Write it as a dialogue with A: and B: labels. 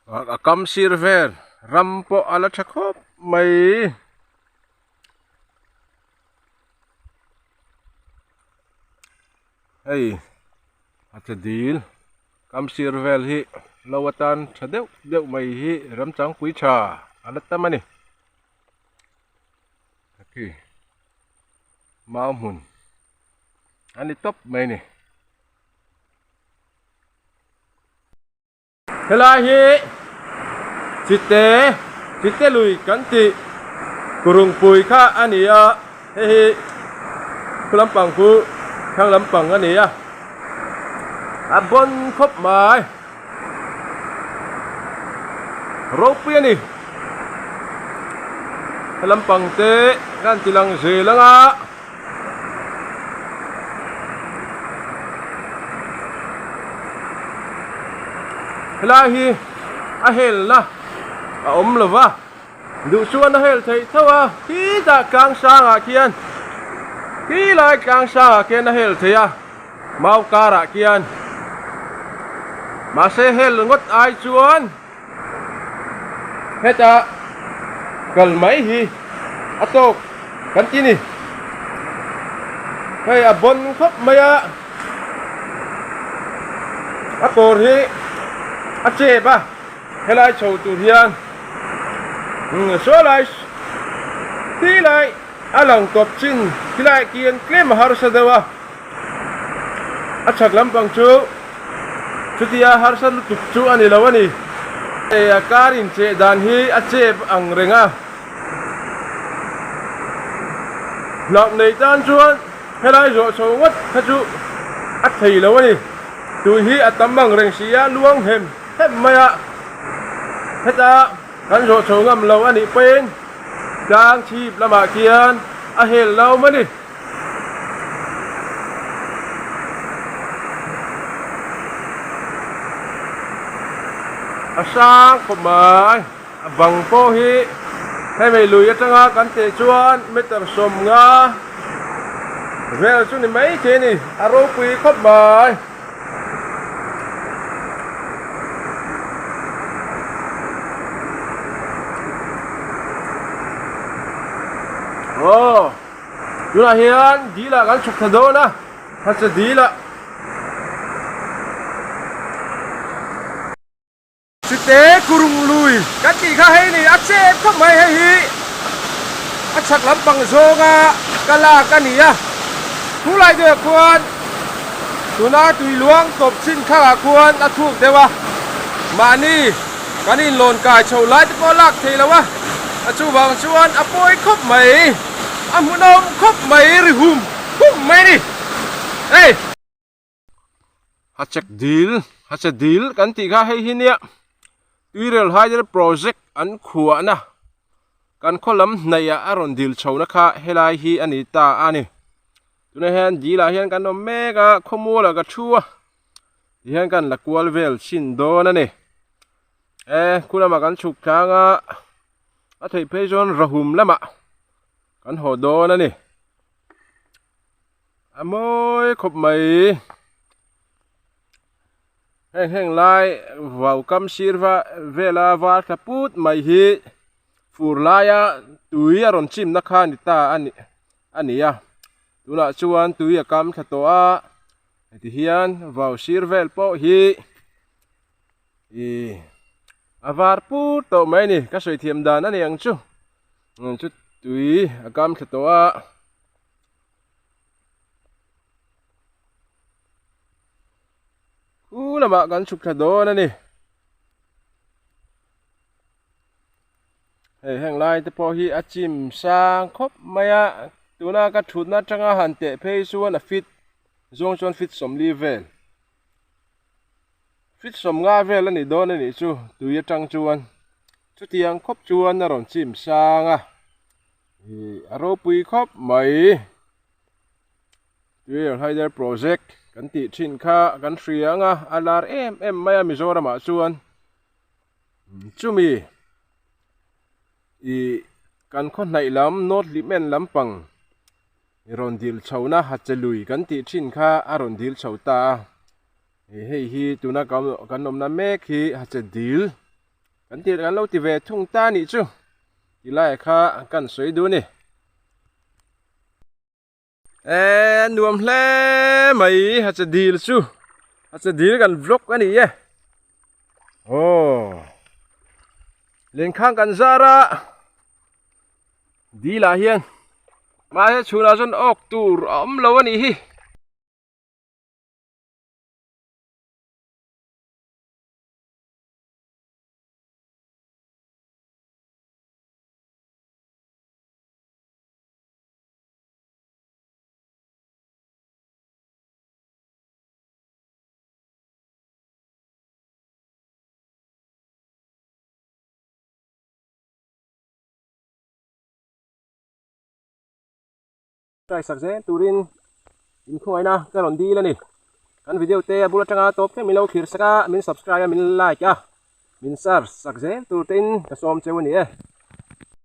A: Kam sirver rampo ala chakop may hey at deal kam sirvel hi lawatan chadeu deu mai hi ramchang pui cha alat tamani okay mamun ani top mai ni helai hi Chite lui kanti kurung pui kha ania he lampang pu khang lampang ania abon khop mai ropi ni lampang te kan tilang zelanga lahi a hel na om lova du chuan a hel thei thawa ki ta kang sang a kian ki lai kang sang a kian a hel theia mau kara kian ma se hel ngot ai chuan heta kal mai hi atok kan ti ni hei a bon khop maya a por hi a che ba helai chou tu hian số lại thì lại alang top chin thì lại kiên klem har sa dewa achak lam pang chu chutia har sa tup chu ani lawani e karin che dan hi ache ang renga lop nei tan chuan helai ro chou ngot kha chu at thei lawani tu hi atam bang reng sia luang hem maya heta kan ro chou ngam lo ani pen dang chip lama kian a hel lo mani a sang ko mai a bang po hi hai mai lui atanga kan te chuan meter som nga vel chu ni mai che ni a ro pui khop mai Yuna hian dila kan chuk thado na hacha dila site kurung lui kan ti kha hei ni ache khop mai hei hi achak lampang zonga kala kania thulai de khuan tuna tui luang top chin kha khuan a thuk dewa mani kanin lon kai chou lai te ko lak thei lawa achu wang chuan apoi khop mai amunom khop mai ri hum mai ni hey hachak deal kan ti kha hei hinia tuirel haider project an khuwa na kan kholam naya aron dil chona kha helai hi ani ta ani tuna han dila hian kan no mega khomola ka thua hian kan lakwal vel chin do na ni kulama kan chuk thanga a thei pejon rahum lama kan ho do na ni amoi khop mai heng lai vào kam sirva vela va kaput mai hi furlaya tui aron chim na kha ni ta ani ya tuna chuan tui a kam thato a ti hian vào sirvel po hi avar pu to mai ni ka soi thiam dan ani ang chu tui a kam thato a lama kan chuk thado na ni heng lai te po hi achim sang khop maya tuna ka thutna tanga han te phei chuan a fit zong chuan fit som li vel fit som nga vel ani don ani chu tuia tang chuan chu tiang khop chuan a ron chim sanga aro pui khop mai tuil haider project kan ti thin kha kan hrianga alar em maya Mizoram ah chuan chumi kan kho nai lam not limen lampang ron dil chhona hachelui kan ti thin kha aron dil chhota hei hi tuna kan nom na mek hi hache dil กันtiệtกันlâu thì về thung ta nị chứ thì lại khá cần suy đu nị nuông lẽ mày hạt đi là chứ hạt đi gần vlog cái nị lên khangกันra ra đi là hiền mà hết chú nào dân ốc tù ấm lâu nị hi trai sạc dễ turin in khôi na cái lon đi lên nè kan video te bula changa top ke milo khir saka min subscribe min like mình share sạc dễ turin ka som chew ni